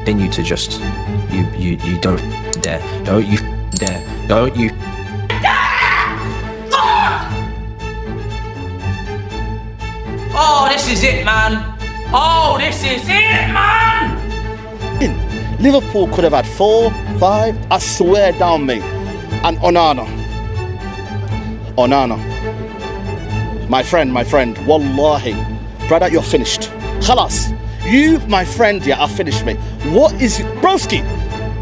continue to just you don't dare, don't you dare, don't you Oh, this is it, man. Oh, this is it, man. Liverpool could have had 4, 5, I swear down, mate. And Onana, my friend, wallahi, brother, you're finished. Khalas, you, my friend, yeah, are finished, mate. What is it, broski?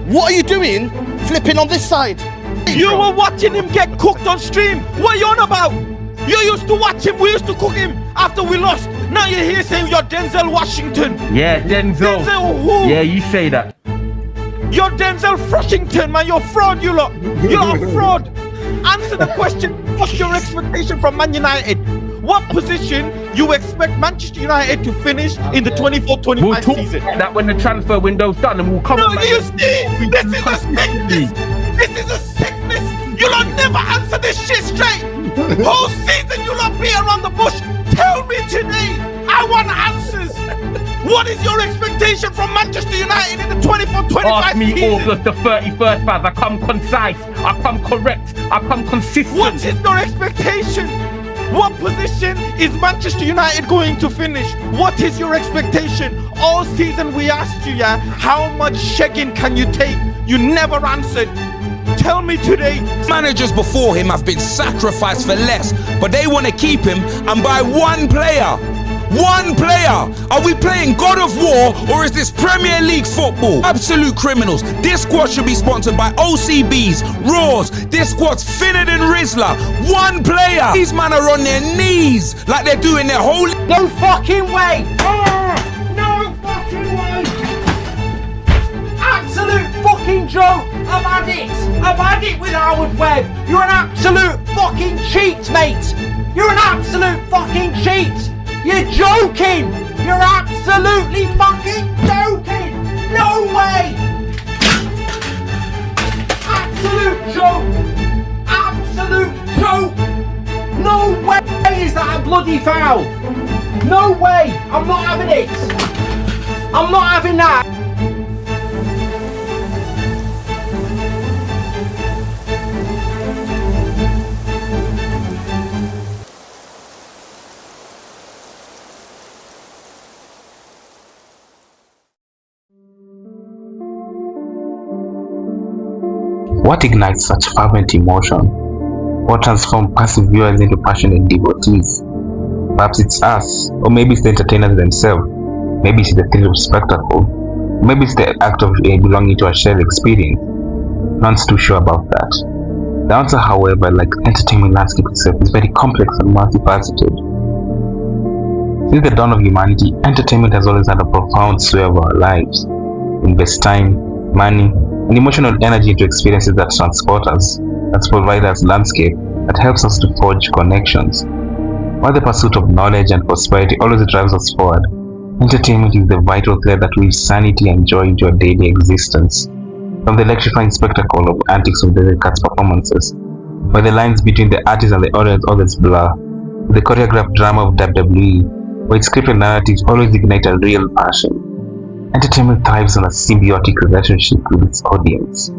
What are you doing flipping on this side? You were watching him get cooked on stream. What are you on about? You used to watch him, we used to cook him after we lost. Now you're here saying you're Denzel Washington. Yeah, Denzel. Denzel who? Yeah, you say that. You're Denzel Washington, man. You're fraud, you lot. You're a fraud. Answer the question. What's your expectation from Man United? What position you expect Manchester United to finish in the 24-25 We'll talk season? about that when the transfer window's done, and we'll come. No, on, you see, this is a sickness. This is a sickness. You lot never answer this shit straight. Whole season you lot be around the bush. Tell me today. I want answers. What is your expectation from Manchester United in the 24-25 Ask me season? August the 31st, Faz. I come concise, I come correct, I come consistent. What is your expectation? What position is Manchester United going to finish? What is your expectation? All season we asked you, yeah, how much shagging can you take? You never answered. Tell me today. Managers before him have been sacrificed for less, but they want to keep him and buy one player. One player! Are we playing God of War or is this Premier League football? Absolute criminals. This squad should be sponsored by OCBs, Raws. This squad's thinner than Rizla. One player! These men are on their knees like they're doing their whole... No fucking way! No fucking way! Absolute fucking joke! I've had it! I've had it with Howard Webb! You're an absolute fucking cheat, mate! You're an absolute fucking cheat! You're joking! You're absolutely fucking joking! No way! Absolute joke! Absolute joke! No way is that a bloody foul! No way! I'm not having it! I'm not having that! What ignites such fervent emotion? What transforms passive viewers into passionate devotees? Perhaps it's us, or maybe it's the entertainers themselves. Maybe it's the thrill of spectacle. Maybe it's the act of belonging to a shared experience. No one's too sure about that. The answer, however, like the entertainment landscape itself, is very complex and multifaceted. Since the dawn of humanity, entertainment has always had a profound sway over our lives. We invest time, money, and emotional energy into experiences that transport us, that provide us landscape, that helps us to forge connections. While the pursuit of knowledge and prosperity always drives us forward, entertainment is the vital thread that weaves sanity and joy into our daily existence. From the electrifying spectacle of antics of the cats' performances, where the lines between the artist and the audience always blur, to the choreographed drama of WWE, where its scripted narratives always ignite a real passion. Entertainment thrives on a symbiotic relationship with its audience.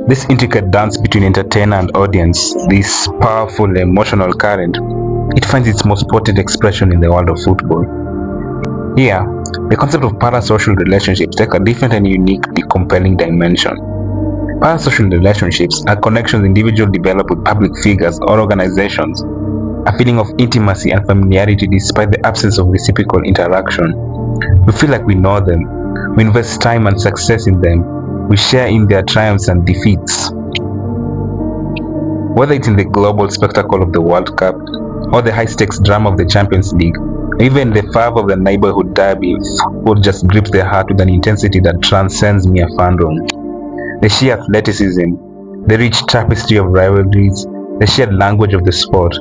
This intricate dance between entertainer and audience, this powerful emotional current, it finds its most potent expression in the world of football. Here, the concept of parasocial relationships take a different and uniquely compelling dimension. Parasocial relationships are connections individuals develop with public figures or organizations, a feeling of intimacy and familiarity despite the absence of reciprocal interaction. We feel like we know them, we invest time and success in them, we share in their triumphs and defeats. Whether it's in the global spectacle of the World Cup, or the high-stakes drama of the Champions League, or even the fervor of the neighborhood derby, football just grips their heart with an intensity that transcends mere fandom. The sheer athleticism, the rich tapestry of rivalries, the shared language of the sport,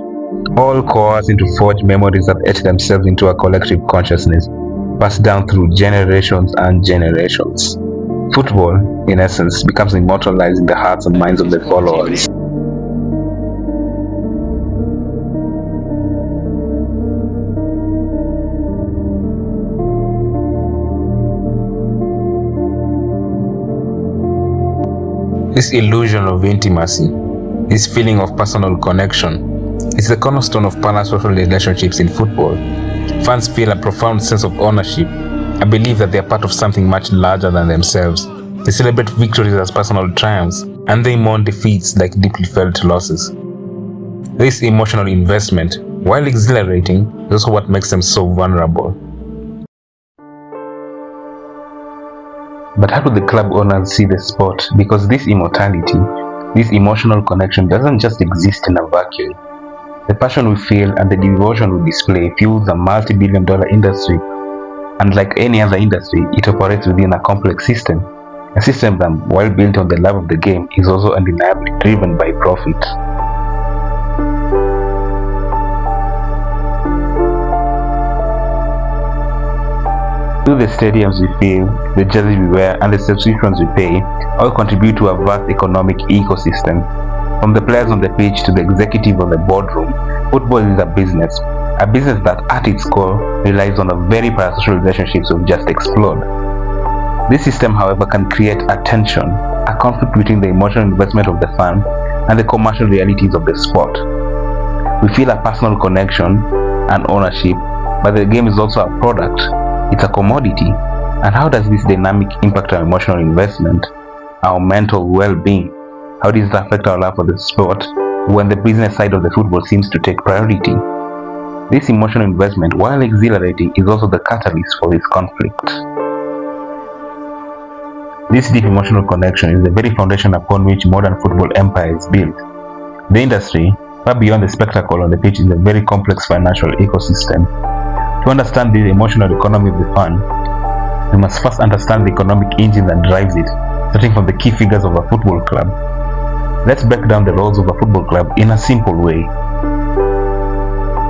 all coalesce into forged memories that etch themselves into a collective consciousness, passed down through generations and generations. Football, in essence, becomes immortalized in the hearts and minds of the followers. This illusion of intimacy, this feeling of personal connection, is the cornerstone of parasocial relationships in football. Fans feel a profound sense of ownership, a belief that they are part of something much larger than themselves. They celebrate victories as personal triumphs, and they mourn defeats like deeply felt losses. This emotional investment, while exhilarating, is also what makes them so vulnerable. But how do the club owners see the sport? Because this immortality, this emotional connection doesn't just exist in a vacuum. The passion we feel and the devotion we display fuels a multi-billion-dollar industry. And like any other industry, it operates within a complex system. A system that, while built on the love of the game, is also undeniably driven by profit. Through the stadiums we fill, the jerseys we wear, and the subscriptions we pay, all contribute to a vast economic ecosystem. From the players on the pitch to the executive on the boardroom, football is a business that at its core relies on the very parasocial relationships we've just explored. This system, however, can create a tension, a conflict between the emotional investment of the fan and the commercial realities of the sport. We feel a personal connection and ownership, but the game is also a product. It's a commodity. And how does this dynamic impact our emotional investment, our mental well-being? How does it affect our love for the sport when the business side of the football seems to take priority? This emotional investment, while exhilarating, is also the catalyst for this conflict. This deep emotional connection is the very foundation upon which modern football empire is built. The industry, far beyond the spectacle on the pitch, is a very complex financial ecosystem. To understand the emotional economy of the fan, we must first understand the economic engine that drives it, starting from the key figures of a football club. Let's break down the roles of a football club in a simple way.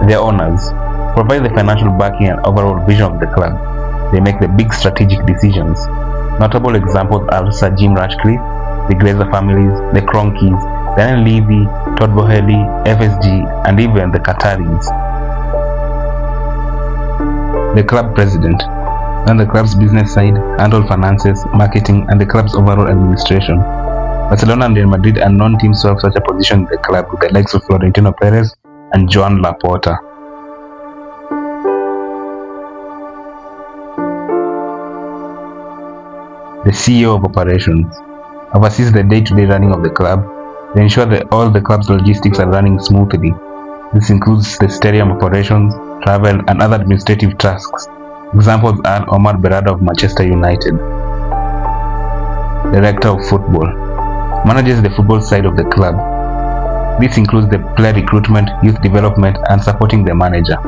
Their owners provide the financial backing and overall vision of the club. They make the big strategic decisions. Notable examples are Sir Jim Ratcliffe, the Glazer families, the Cronkies, Daniel Levy, Todd Boehly, FSG, and even the Qataris. The club president and the club's business side handle finances, marketing, and the club's overall administration. Barcelona and Real Madrid are non-teams who have such a position in the club, with the likes of Florentino Perez and Joan Laporta. The CEO of operations oversees the day-to-day running of the club. They ensure that all the club's logistics are running smoothly. This includes the stadium operations, travel, and other administrative tasks. Examples are Omar Berrada of Manchester United. Director of football manages the football side of the club. This includes the player recruitment, youth development, and supporting the manager.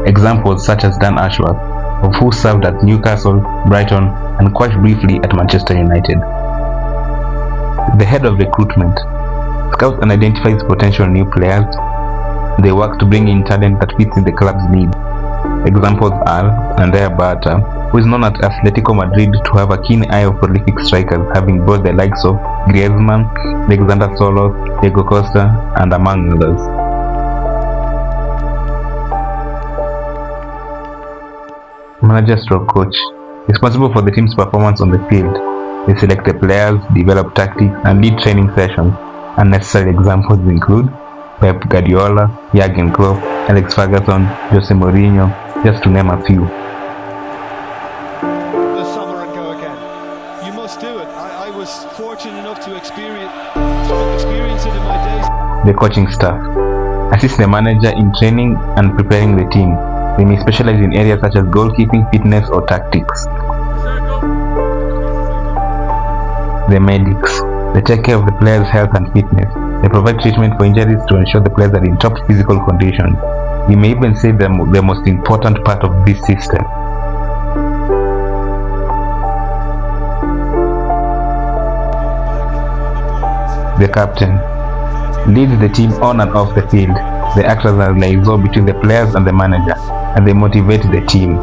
Examples such as Dan Ashworth, of who served at Newcastle, Brighton, and quite briefly at Manchester United. The head of recruitment scouts and identifies potential new players. They work to bring in talent that fits in the club's need. Examples are Andrea Berta, who is known at Atletico Madrid to have a keen eye of prolific strikers, having brought the likes of Griezmann, Alexander Solos, Diego Costa, and among others. Manager/coach, responsible for the team's performance on the field. They select the players, develop tactics, and lead training sessions. Unnecessary examples include Pep Guardiola, Jurgen Klopp, Alex Ferguson, Jose Mourinho, just to name a few. The summer and go again. You must do it. I was fortunate enough to experience it in my days. The coaching staff assist the manager in training and preparing the team. They may specialize in areas such as goalkeeping, fitness, or tactics. The medics, they take care of the players' health and fitness. They provide treatment for injuries to ensure the players are in top physical condition. We may even say they're the most important part of this system. The captain leads the team on and off the field. They act as a liaison between the players and the manager, and they motivate the team.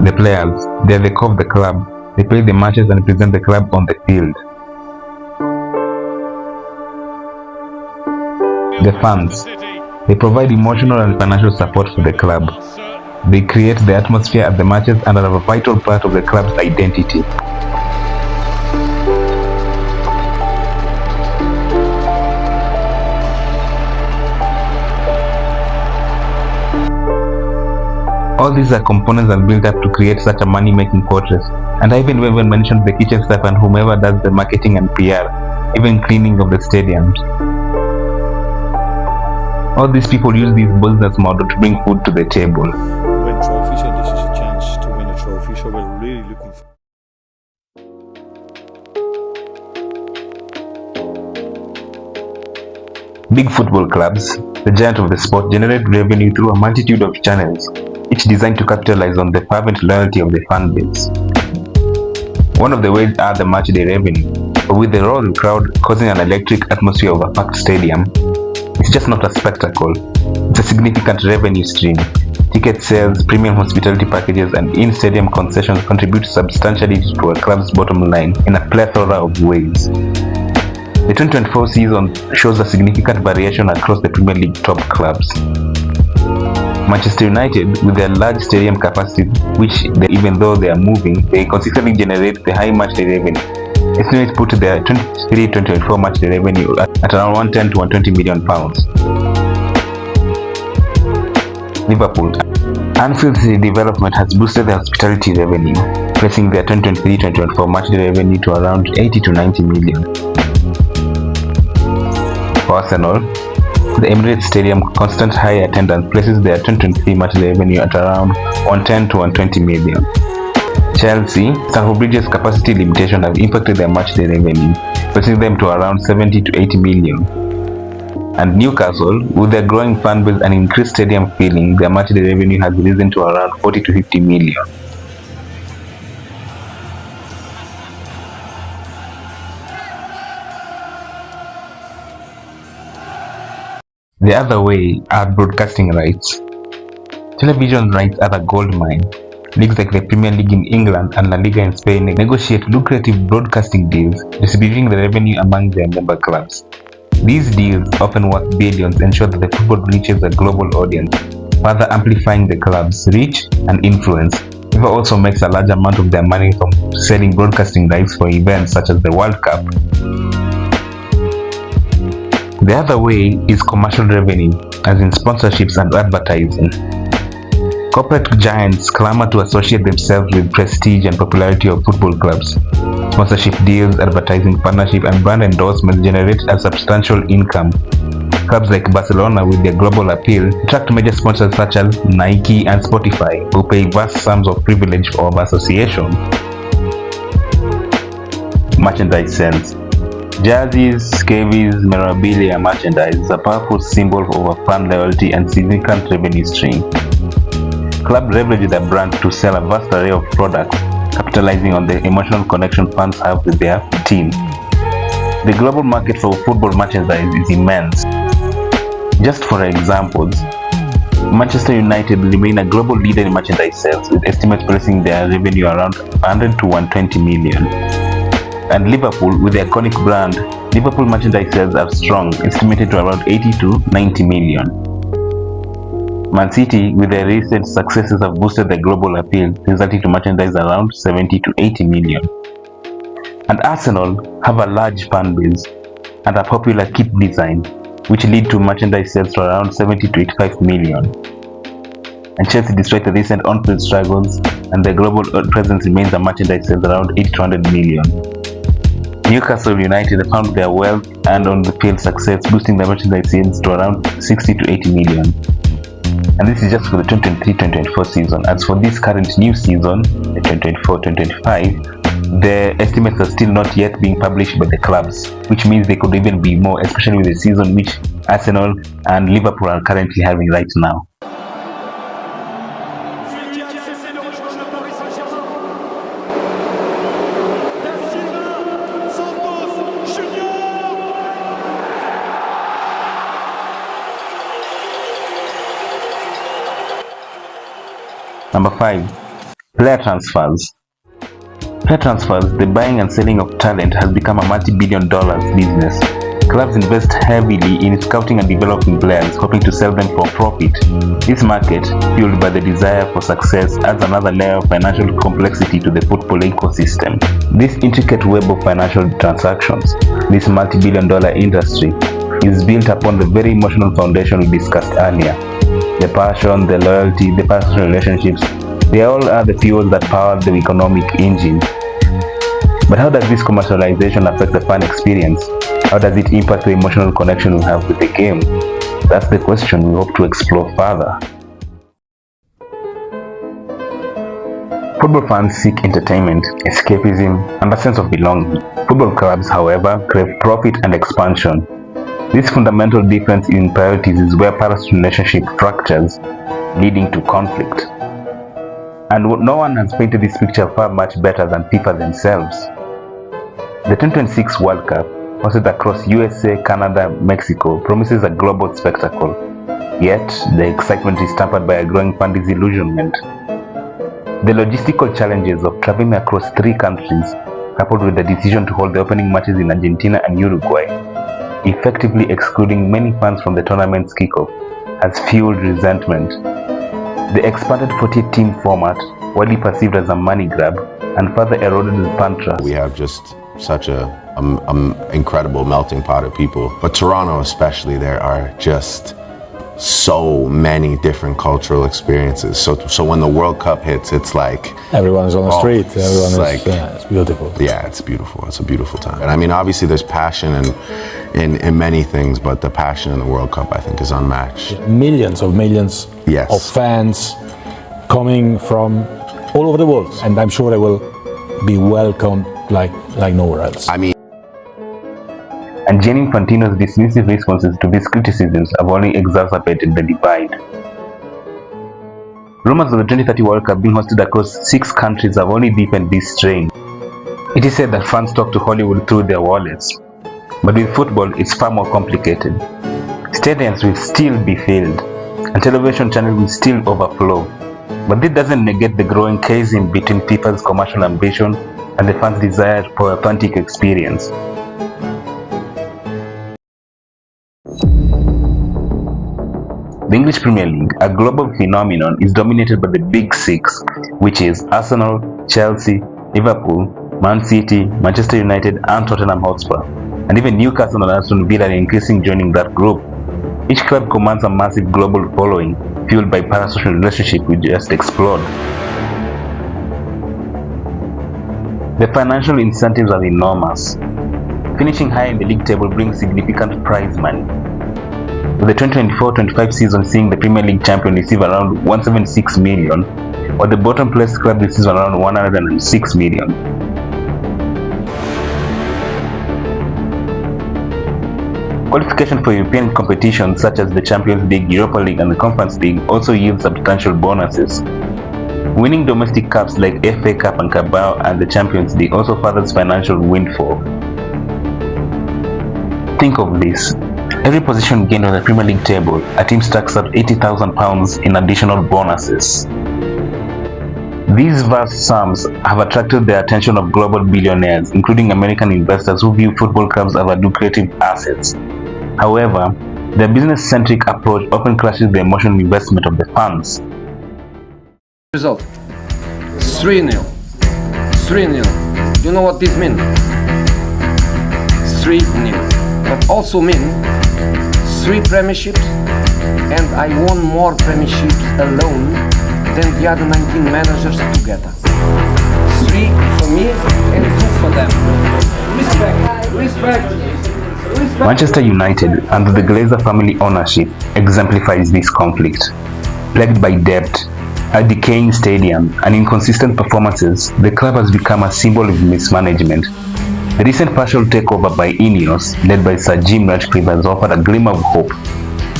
The players, they are the core of the club. They play the matches and represent the club on the field. The fans, They provide emotional and financial support for the club. They create the atmosphere at the matches and are a vital part of the club's identity. All these are components that build up to create such a money-making fortress. And I even mentioned the kitchen staff and whomever does the marketing and PR, even cleaning of the stadiums. All these people use this business model to bring food to the table. Win trophies, and this is a chance to win a trophy, so we're really looking for. Big football clubs, the giant of the sport, generate revenue through a multitude of channels, each designed to capitalize on the fervent loyalty of the fan base. One of the ways are the matchday revenue, but with the roaring crowd causing an electric atmosphere of a packed stadium, it's just not a spectacle, it's a significant revenue stream. Ticket sales, premium hospitality packages, and in-stadium concessions contribute substantially to a club's bottom line in a plethora of ways. The 2024 season shows a significant variation across the Premier League top clubs. Manchester United, with their large stadium capacity, which even though they are moving, they consistently generate the high matchday revenue. Estimates put their 23-24 matchday revenue at around 110 to 120 million pounds. Liverpool. Anfield City development has boosted their hospitality revenue, placing their 2023-2024 matchday revenue to around 80 to 90 million. For Arsenal, the Emirates Stadium constant high attendance places their 2023 matchday revenue at around 110 to 120 million. Chelsea, Stamford Bridge's capacity limitation has impacted their matchday revenue, placing them to around 70 to 80 million. And Newcastle, with their growing fan base and increased stadium filling, their matchday revenue has risen to around 40 to 50 million. The other way are broadcasting rights. Television rights are a gold mine. Leagues like the Premier League in England and La Liga in Spain negotiate lucrative broadcasting deals, distributing the revenue among their member clubs. These deals, often worth billions, ensure that the football reaches a global audience, further amplifying the club's reach and influence. FIFA also makes a large amount of their money from selling broadcasting rights for events such as the World Cup. The other way is commercial revenue, as in sponsorships and advertising. Corporate giants clamor to associate themselves with prestige and popularity of football clubs. Sponsorship deals, advertising partnership, and brand endorsements generate a substantial income. Clubs like Barcelona, with their global appeal, attract major sponsors such as Nike and Spotify, who pay vast sums of privilege of association. Merchandise sales. Jerseys, cavies, memorabilia merchandise is a powerful symbol of a fan loyalty and significant revenue stream. Clubs leverage their brand to sell a vast array of products, capitalizing on the emotional connection fans have with their team. The global market for football merchandise is immense. Just for examples, Manchester United remain a global leader in merchandise sales, with estimates placing their revenue around 100 to 120 million. And Liverpool, with their iconic brand, Liverpool merchandise sales are strong, estimated to around 80 to 90 million. Man City, with their recent successes, have boosted their global appeal, resulting to merchandise around 70 to 80 million. And Arsenal have a large fan base and a popular kit design, which lead to merchandise sales to around 70 to 85 million. And Chelsea, despite the recent on-field struggles, and their global presence remains a merchandise sales around 80 to 100 million. Newcastle United found their wealth and on-the-field success, boosting their merchandise sales to around 60 to 80 million. And this is just for the 2023-2024 season. As for this current new season, the 2024-2025, the estimates are still not yet being published by the clubs, which means they could even be more, especially with the season which Arsenal and Liverpool are currently having right now. Number 5. Player transfers. Player transfers, the buying and selling of talent, has become a multi-billion-dollar business. Clubs invest heavily in scouting and developing players, hoping to sell them for profit. This market, fueled by the desire for success, adds another layer of financial complexity to the football ecosystem. This intricate web of financial transactions, this multi-billion-dollar industry, is built upon the very emotional foundation we discussed earlier. The passion, the loyalty, the personal relationships, they all are the fuels that power the economic engine. But how does this commercialization affect the fan experience? How does it impact the emotional connection we have with the game? That's the question we hope to explore further. Football fans seek entertainment, escapism, and a sense of belonging. Football clubs, however, crave profit and expansion. This fundamental difference in priorities is where parasocial relationship fractures, leading to conflict. And no one has painted this picture far much better than FIFA themselves. The 2026 World Cup, hosted across USA, Canada, Mexico, promises a global spectacle. Yet, the excitement is tempered by a growing fan disillusionment. The logistical challenges of traveling across 3 countries, coupled with the decision to hold the opening matches in Argentina and Uruguay, effectively excluding many fans from the tournament's kickoff, has fueled resentment. The expanded 48-team format, widely perceived as a money grab, and further eroded the fan trust. We have just such a incredible melting pot of people. But Toronto especially, there are just so many different cultural experiences. So when the World Cup hits, it's like Everyone's on the street. Everyone is like, it's beautiful. Yeah, it's beautiful. It's a beautiful time. And I mean, obviously there's passion in many things, but the passion in the World Cup, I think, is unmatched. Millions of Yes. of fans coming from all over the world, and I'm sure they will be welcomed like nowhere else. I mean, And Gianni Infantino's dismissive responses to these criticisms have only exacerbated the divide. Rumors of the 2030 World Cup being hosted across 6 countries have only deepened this strain. It is said that fans talk to Hollywood through their wallets. But with football, it's far more complicated. Stadiums will still be filled, and television channels will still overflow. But this doesn't negate the growing chasm between FIFA's commercial ambition and the fans' desire for authentic experience. The English Premier League, a global phenomenon, is dominated by the Big Six, which is Arsenal, Chelsea, Liverpool, Man City, Manchester United, and Tottenham Hotspur. And even Newcastle and Aston Villa are increasing joining that group. Each club commands a massive global following, fueled by parasocial relationship we just explored. The financial incentives are enormous. Finishing high in the league table brings significant prize money, with the 2024-25 season seeing the Premier League champion receive around 176 million, while the bottom place club receives around 106 million. Qualification for European competitions such as the Champions League, Europa League, and the Conference League also yield substantial bonuses. Winning domestic cups like FA Cup and Carabao and the Champions League also furthers financial windfall. Think of this. Every position gained on the Premier League table, a team stacks up £80,000 in additional bonuses. These vast sums have attracted the attention of global billionaires, including American investors who view football clubs as lucrative assets. However, their business-centric approach often clashes the emotional investment of the fans. Result 3-0. 3-0. You know what this means? 3-0. But also means 3 premierships, and I won more premierships alone than the other 19 managers together. 3 for me and 2 for them. Respect. Manchester United, under the Glazer family ownership, exemplifies this conflict. Plagued by debt, a decaying stadium, and inconsistent performances, the club has become a symbol of mismanagement. The recent partial takeover by Ineos, led by Sir Jim Ratcliffe, has offered a glimmer of hope,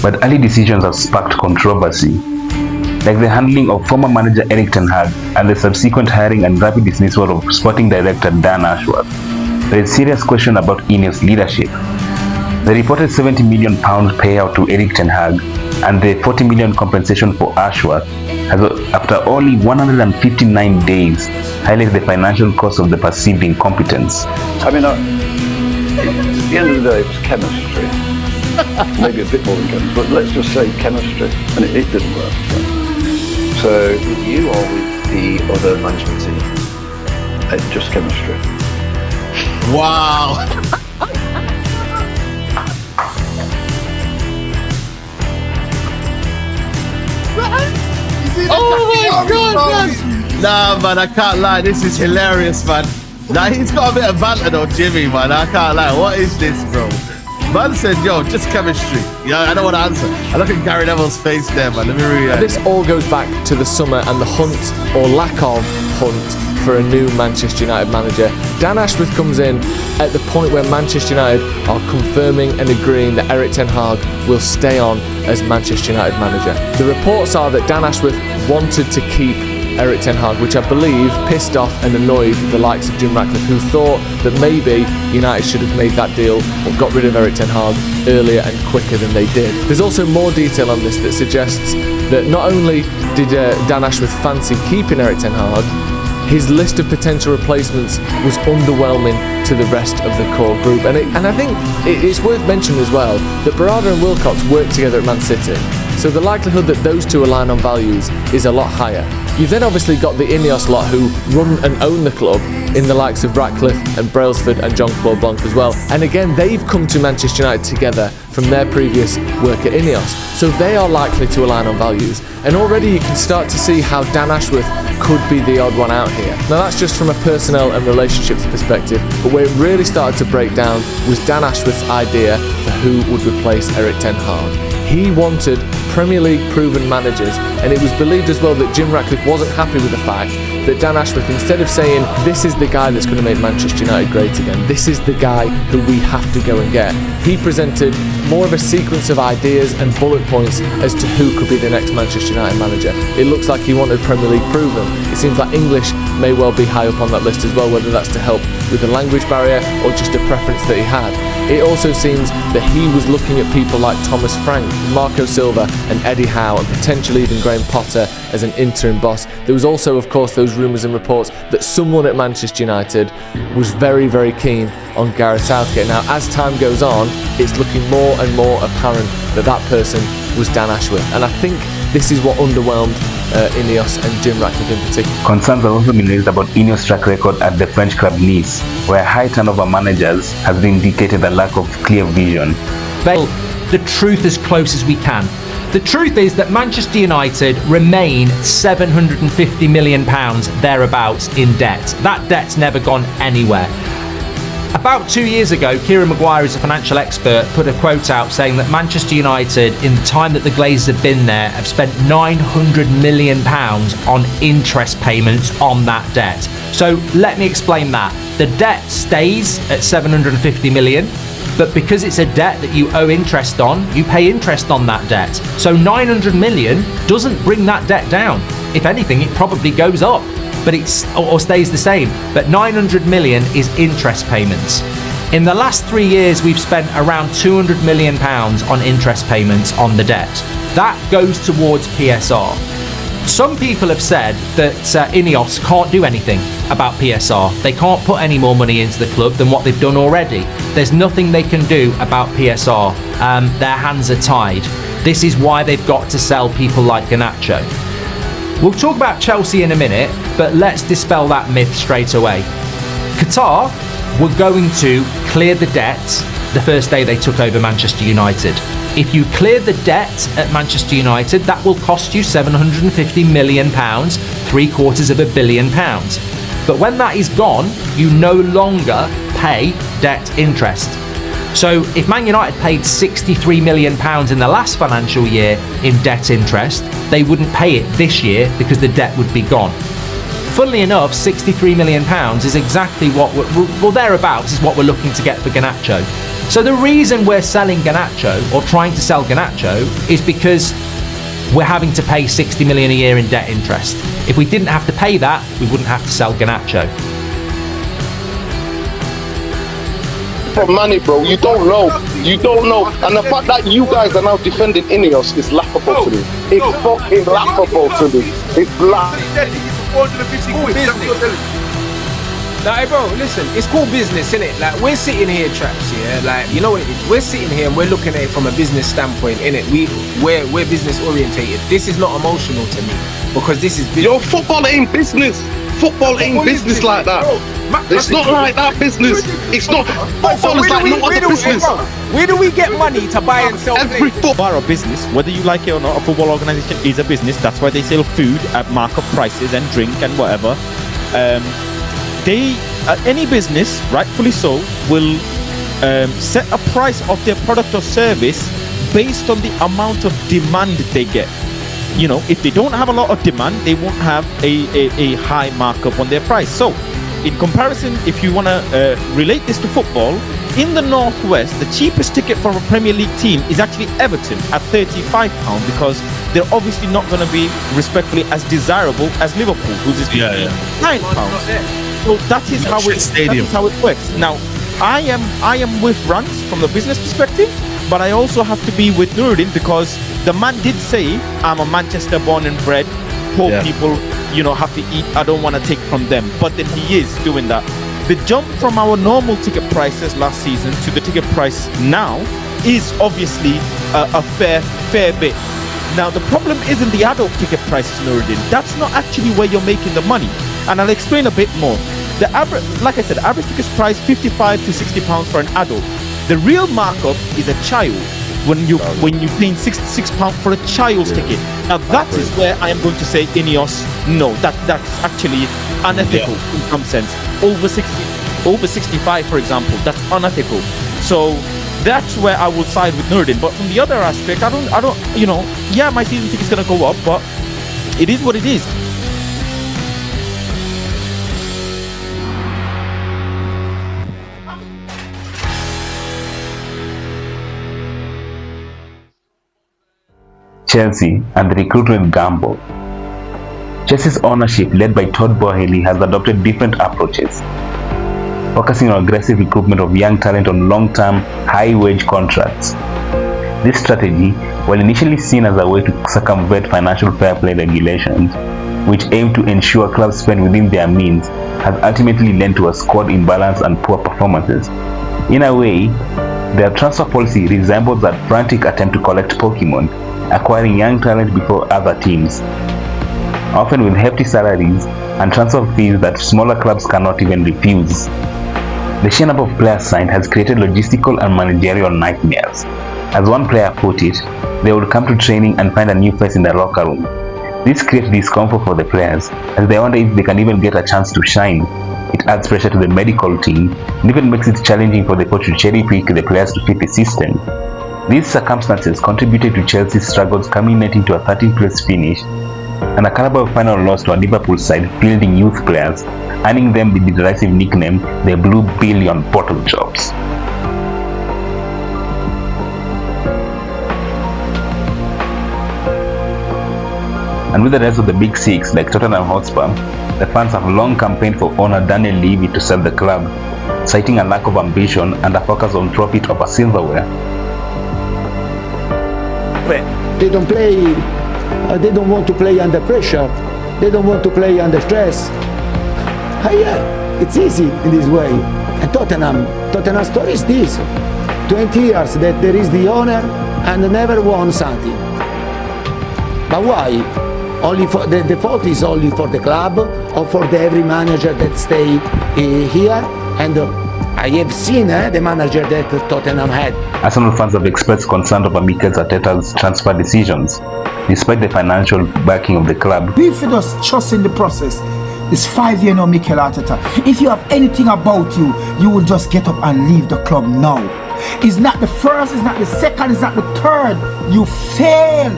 but early decisions have sparked controversy, like the handling of former manager Erik ten Hag and the subsequent hiring and rapid dismissal of sporting director Dan Ashworth. There is serious question about Ineos' leadership. The reported £70 million payout to Erik ten Hag and the £40 million compensation for Ashworth has, after only 159 days, highlighted the financial cost of the perceived incompetence. I mean, the end of the day, it was chemistry. Maybe a bit more than chemistry, but let's just say chemistry, and it didn't work. So with you or with the other management team? Just chemistry. Wow. Oh my God, man. Nah, man, I can't lie. This is hilarious, man. Nah, he's got a bit of banter though, Jimmy, man. I can't lie. What is this, bro? Man said, yo, just chemistry. Yeah, I don't want to answer. I look at Gary Neville's face there, man. Let me read. This all goes back to the summer and the hunt, or lack of hunt, for a new Manchester United manager. Dan Ashworth comes in at the point where Manchester United are confirming and agreeing that Erik ten Hag will stay on as Manchester United manager. The reports are that Dan Ashworth wanted to keep Erik ten Hag, which I believe pissed off and annoyed the likes of Jim Ratcliffe, who thought that maybe United should have made that deal or got rid of Erik ten Hag earlier and quicker than they did. There's also more detail on this that suggests that not only did Dan Ashworth fancy keeping Erik ten Hag, his list of potential replacements was underwhelming to the rest of the core group. And I think it's worth mentioning as well that Barada and Wilcox worked together at Man City, so the likelihood that those two align on values is a lot higher. You've then obviously got the Ineos lot who run and own the club in the likes of Ratcliffe and Brailsford and Jean-Claude Blanc as well. And again, they've come to Manchester United together from their previous work at Ineos, so they are likely to align on values. And already you can start to see how Dan Ashworth could be the odd one out here. Now that's just from a personnel and relationships perspective, but where it really started to break down was Dan Ashworth's idea for who would replace Erik ten Hag. He wanted Premier League proven managers, and it was believed as well that Jim Ratcliffe wasn't happy with the fact that Dan Ashworth, instead of saying, this is the guy that's going to make Manchester United great again, this is the guy who we have to go and get, he presented more of a sequence of ideas and bullet points as to who could be the next Manchester United manager. It looks like he wanted Premier League proven. It seems like English may well be high up on that list as well, whether that's to help with the language barrier or just a preference that he had. It also seems that he was looking at people like Thomas Frank, Marco Silva and Eddie Howe, and potentially even Graham Potter as an interim boss. There was also, of course, those rumours and reports that someone at Manchester United was very, very keen on Gareth Southgate. Now, as time goes on, it's looking more and more apparent that that person was Dan Ashworth. And I think this is what underwhelmed Ineos and Jim Ratcliffe in particular. Concerns have also been raised about Ineos' track record at the French club Nice, where high turnover managers has indicated a lack of clear vision. The truth as close as we can. The truth is that Manchester United remain £750 million thereabouts in debt. That debt's never gone anywhere. About 2 years ago, Kieran Maguire, is a financial expert, put a quote out saying that Manchester United, in the time that the Glazers have been there, have spent £900 million on interest payments on that debt. So let me explain that. The debt stays at £750 million, but because it's a debt that you owe interest on, you pay interest on that debt. So £900 million doesn't bring that debt down. If anything, it probably goes up, but or stays the same. But £900 million is interest payments. In the last 3 years, we've spent around £200 million on interest payments on the debt. That goes towards PSR. Some people have said that Ineos can't do anything about PSR. They can't put any more money into the club than what they've done already. There's nothing they can do about PSR. Their hands are tied. This is why they've got to sell people like Garnacho. We'll talk about Chelsea in a minute, but let's dispel that myth straight away. Qatar were going to clear the debt the first day they took over Manchester United. If you clear the debt at Manchester United, that will cost you £750 million, £750 million. But when that is gone, you no longer pay debt interest. So if Man United paid £63 million in the last financial year in debt interest, they wouldn't pay it this year because the debt would be gone. Funnily enough, £63 million is exactly what thereabouts is what we're looking to get for Garnacho. So the reason we're selling Garnacho, or trying to sell Garnacho, is because we're having to pay £60 million a year in debt interest. If we didn't have to pay that, we wouldn't have to sell Garnacho. For money, bro, you don't know, and the fact that you guys are now defending Ineos is laughable to me. It's fucking laughable to me. It's laughable. Like, bro, listen, it's called business, innit? Like, we're sitting here, Traps, yeah? Like, you know what it is? We're sitting here and we're looking at it from a business standpoint, innit? We're business orientated. This is not emotional to me because this is business. Yo, football ain't business. Football ain't business like that. It's not like that business. It's not. Football is like no other business. Where do we get money to buy and sell Every football or business, whether you like it or not, a football organization is a business. That's why they sell food at markup prices and drink and whatever. Any business, rightfully so, will set a price of their product or service based on the amount of demand they get. You know, if they don't have a lot of demand, they won't have a high markup on their price. So, in comparison, if you want to relate this to football, in the Northwest, the cheapest ticket for a Premier League team is actually Everton at £35 because they're obviously not going to be respectfully as desirable as Liverpool, whose is £9. So that is how it works. Now, I am with Rance from the business perspective, but I also have to be with Nuruddin because the man did say, I'm a Manchester born and bred, poor people, you know, have to eat, I don't want to take from them. But then he is doing that. The jump from our normal ticket prices last season to the ticket price now is obviously a fair bit. Now, the problem isn't the adult ticket prices, Nuruddin. That's not actually where you're making the money. And I'll explain a bit more. The average, like I said, average ticket price £55 to £60 for an adult. The real markup is a child. When you're paying £66 for a child's ticket. Now that is where I am going to say, Ineos, no, that's actually unethical in some sense. Over 65, for example, that's unethical. So that's where I will side with Nuruddin. But from the other aspect, I don't, you know, yeah, my season ticket's gonna go up, but it is what it is. Chelsea and the recruitment gamble. Chelsea's ownership, led by Todd Boehly, has adopted different approaches, focusing on aggressive recruitment of young talent on long-term, high-wage contracts. This strategy, while initially seen as a way to circumvent financial fair play regulations, which aim to ensure clubs spend within their means, has ultimately led to a squad imbalance and poor performances. In a way, their transfer policy resembles that frantic attempt to collect Pokemon, acquiring young talent before other teams, often with hefty salaries and transfer fees that smaller clubs cannot even refuse. The sheer number of players signed has created logistical and managerial nightmares. As one player put it, they would come to training and find a new face in the locker room. This creates discomfort for the players, as they wonder if they can even get a chance to shine. It adds pressure to the medical team and even makes it challenging for the coach to cherry-pick the players to fit the system. These circumstances contributed to Chelsea's struggles, culminating to a 13th place finish and a Carabao final loss to a Liverpool side fielding youth players, earning them the derisive nickname the Blue Billion Bottle Jobs. And with the rest of the big six like Tottenham Hotspur, the fans have long campaigned for owner Daniel Levy to sell the club, citing a lack of ambition and a focus on profit over silverware. They don't play, they don't want to play under pressure, they don't want to play under stress. Yeah, it's easy in this way. And Tottenham story is this: 20 years that there is the owner and never won something. But why? Only for the fault is only for the club or for every manager that stay here. And I have seen the manager that Tottenham had. Arsenal fans have expressed concern over Mikel Arteta's transfer decisions, despite the financial backing of the club. If you just trust in the process, it's 5 years now, Mikel Arteta. If you have anything about you, you will just get up and leave the club now. It's not the first, it's not the second, it's not the third. You fail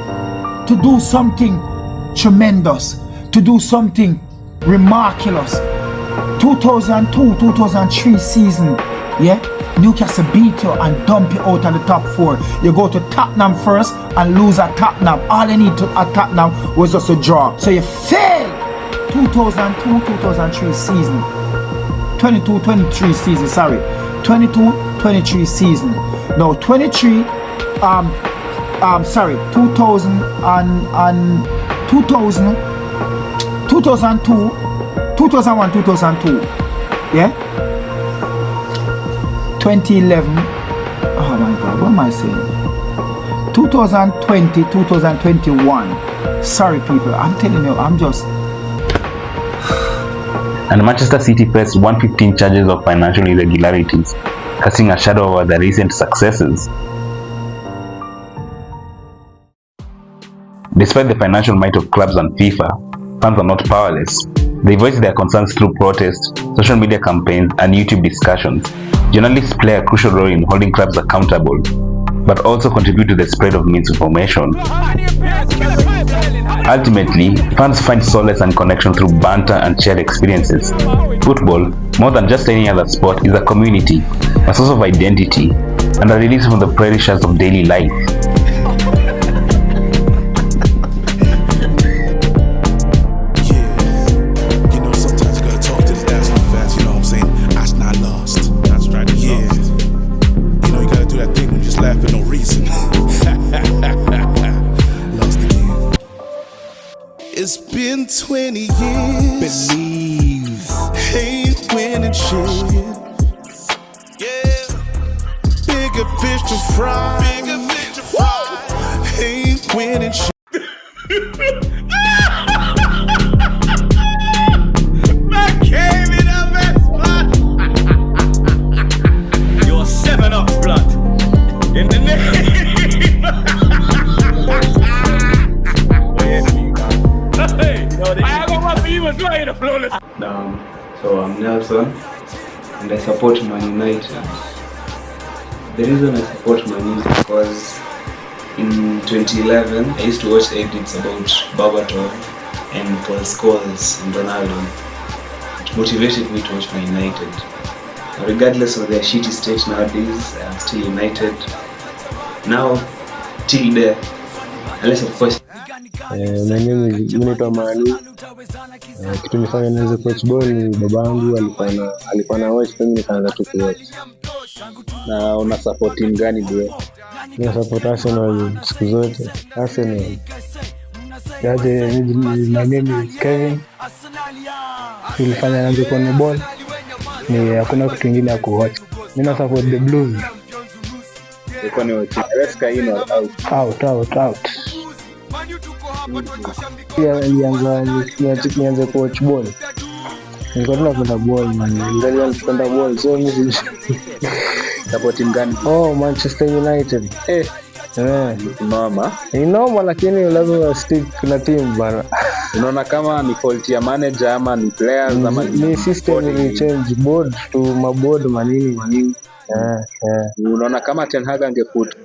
to do something tremendous, to do something remarkable. 2002-2003 season, yeah, Newcastle beat you and dump you out of the top 4. You go to Tottenham first and lose at Tottenham. All you need at Tottenham was just a draw. So you fail 2002-2003 season. 22-23 season, sorry. 22-23 season. No, 23, 2001-2002. Yeah? 2011. Oh my God, what am I saying? 2020, 2021. Sorry, people. I'm telling you, I'm just. And Manchester City faced 115 charges of financial irregularities, casting a shadow over their recent successes. Despite the financial might of clubs and FIFA, fans are not powerless. They voice their concerns through protests, social media campaigns, and YouTube discussions. Journalists play a crucial role in holding clubs accountable, but also contribute to the spread of misinformation. Ultimately, fans find solace and connection through banter and shared experiences. Football, more than just any other sport, is a community, a source of identity, and a release from the pressures of daily life. It's been 20 years. Believe. Ain't winning shit. Yeah. Bigger fish to fry. Bigger fish to fry. Ain't winning shit. Man came in a mess, man. You're 7 up, blood. In the name. So I'm Nelson and I support Man United. The reason I support Man U is because in 2011 I used to watch edits about Babaton and Paul Scholes and Ronaldo. It motivated me to watch Man United. Regardless of their shitty state nowadays, I'm still United. Now, till death. Unless of course naitwa Manu. Kitu nifanya niweze coach ball ni babangu alikuwa na watch, mimi nikaanza tu kuwatch. Na una support team gani bro? Mimi support Arsenal siku zote. Arsenal. Yaje my name is Kevin. Nilifanya nianze kuona ball. Ni hakuna kitu kingine ya kuwatch. Mimi na support the Blues. Ilikuwa ni watch. Reska in or out? Out. Nianze coach ball. Nilikuwa tunapenda ball man. Ndio napenda ball. So mimi support team gani? Oh, Manchester United. Inoma lakini lazima stick na team bana. Unaona kama ni fault ya manager ama ni players ama ni system ili change board to maboard manini. Unaona kama Ten Hag angeput.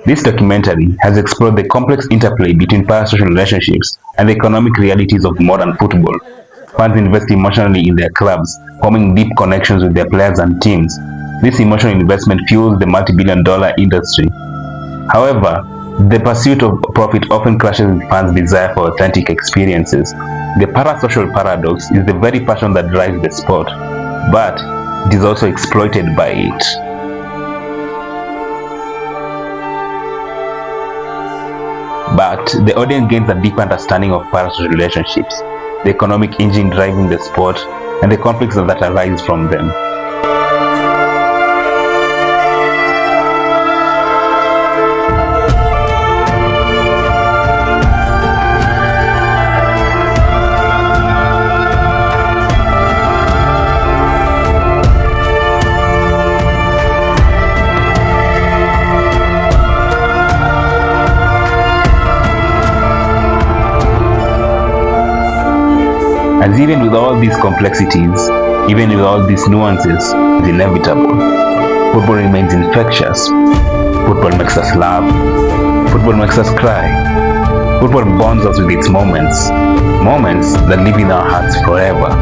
This documentary has explored the complex interplay between parasocial relationships and the economic realities of modern football. Fans invest emotionally in their clubs, forming deep connections with their players and teams. This emotional investment fuels the multi-billion-dollar industry. However, the pursuit of profit often clashes with fans' desire for authentic experiences. The parasocial paradox is the very passion that drives the sport, but it is also exploited by it. But the audience gains a deep understanding of parasocial relationships, the economic engine driving the sport, and the conflicts that arise from them. As even with all these complexities, even with all these nuances, it's inevitable. Football remains infectious. Football makes us laugh. Football makes us cry. Football bonds us with its moments. Moments that live in our hearts forever.